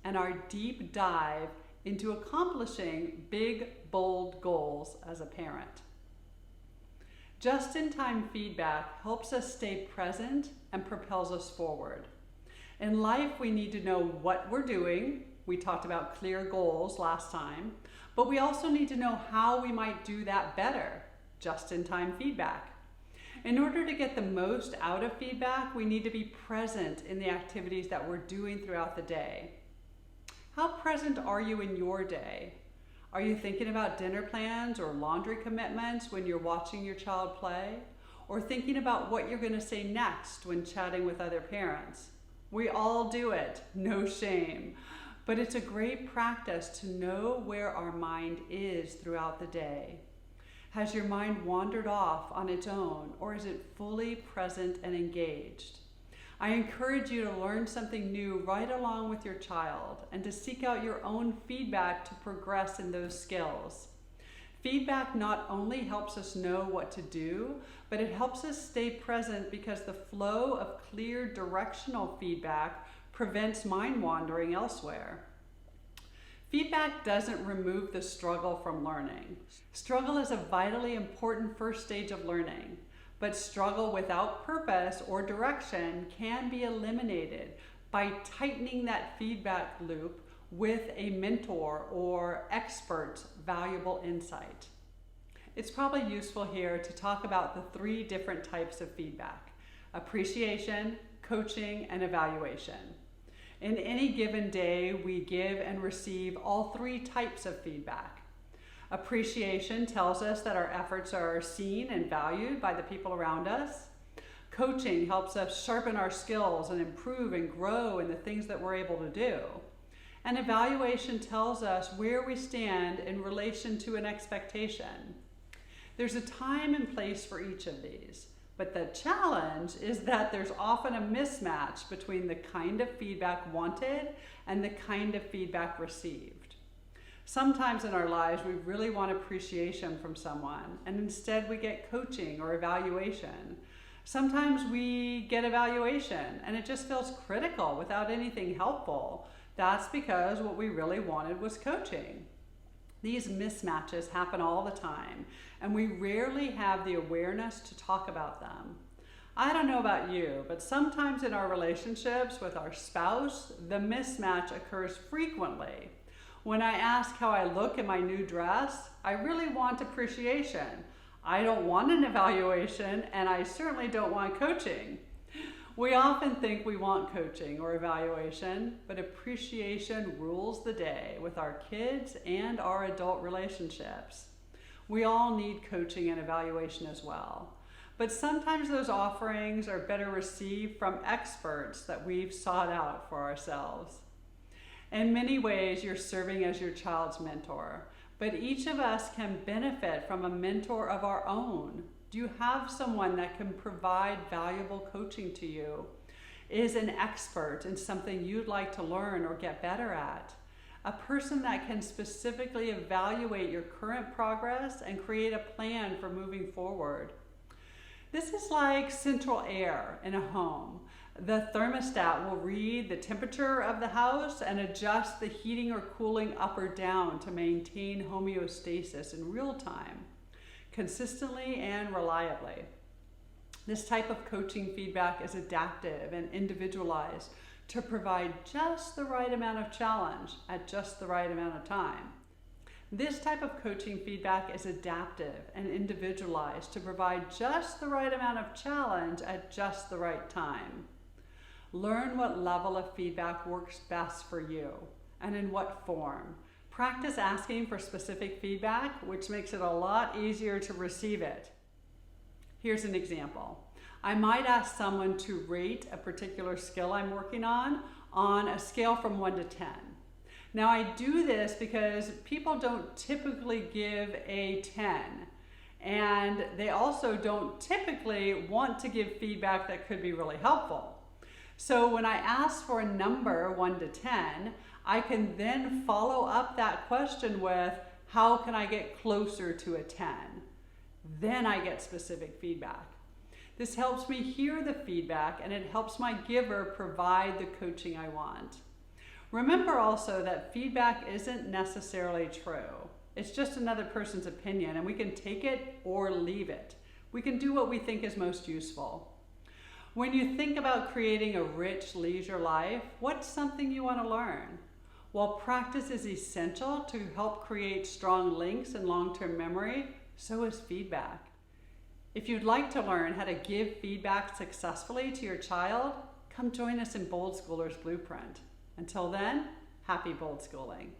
and our deep dive into accomplishing big, bold goals as a parent. Just-in-time feedback helps us stay present and propels us forward. In life, we need to know what we're doing. We talked about clear goals last time, but we also need to know how we might do that better. Just-in-time feedback. In order to get the most out of feedback, we need to be present in the activities that we're doing throughout the day. How present are you in your day? Are you thinking about dinner plans or laundry commitments when you're watching your child play? Or thinking about what you're going to say next when chatting with other parents? We all do it, no shame. But it's a great practice to know where our mind is throughout the day. Has your mind wandered off on its own, or is it fully present and engaged? I encourage you to learn something new right along with your child and to seek out your own feedback to progress in those skills. Feedback not only helps us know what to do, but it helps us stay present because the flow of clear directional feedback prevents mind wandering elsewhere. Feedback doesn't remove the struggle from learning. Struggle is a vitally important first stage of learning, but struggle without purpose or direction can be eliminated by tightening that feedback loop with a mentor or expert's valuable insight. It's probably useful here to talk about the 3 different types of feedback: appreciation, coaching, and evaluation. In any given day, we give and receive all 3 types of feedback. Appreciation tells us that our efforts are seen and valued by the people around us. Coaching helps us sharpen our skills and improve and grow in the things that we're able to do. And evaluation tells us where we stand in relation to an expectation. There's a time and place for each of these. But the challenge is that there's often a mismatch between the kind of feedback wanted and the kind of feedback received. Sometimes in our lives, we really want appreciation from someone, and instead we get coaching or evaluation. Sometimes we get evaluation, and it just feels critical without anything helpful. That's because what we really wanted was coaching. These mismatches happen all the time, and we rarely have the awareness to talk about them. I don't know about you, but sometimes in our relationships with our spouse, the mismatch occurs frequently. When I ask how I look in my new dress, I really want appreciation. I don't want an evaluation, and I certainly don't want coaching. We often think we want coaching or evaluation, but appreciation rules the day with our kids and our adult relationships. We all need coaching and evaluation as well, but sometimes those offerings are better received from experts that we've sought out for ourselves. In many ways, you're serving as your child's mentor, but each of us can benefit from a mentor of our own. Do you have someone that can provide valuable coaching to you? Is an expert in something you'd like to learn or get better at? A person that can specifically evaluate your current progress and create a plan for moving forward. This is like central air in a home. The thermostat will read the temperature of the house and adjust the heating or cooling up or down to maintain homeostasis in real time, consistently and reliably. This type of coaching feedback is adaptive and individualized to provide just the right amount of challenge at just the right amount of time. This type of coaching feedback is adaptive and individualized to provide just the right amount of challenge at just the right time. Learn what level of feedback works best for you and in what form. Practice asking for specific feedback, which makes it a lot easier to receive it. Here's an example. I might ask someone to rate a particular skill I'm working on a scale from 1 to 10. Now I do this because people don't typically give a 10, and they also don't typically want to give feedback that could be really helpful. So when I ask for a number 1 to 10, I can then follow up that question with, how can I get closer to a 10? Then I get specific feedback. This helps me hear the feedback, and it helps my giver provide the coaching I want. Remember also that feedback isn't necessarily true. It's just another person's opinion, and we can take it or leave it. We can do what we think is most useful. When you think about creating a rich leisure life, what's something you want to learn? While practice is essential to help create strong links and long-term memory, so is feedback. If you'd like to learn how to give feedback successfully to your child, come join us in Bold Schoolers Blueprint. Until then, happy bold schooling.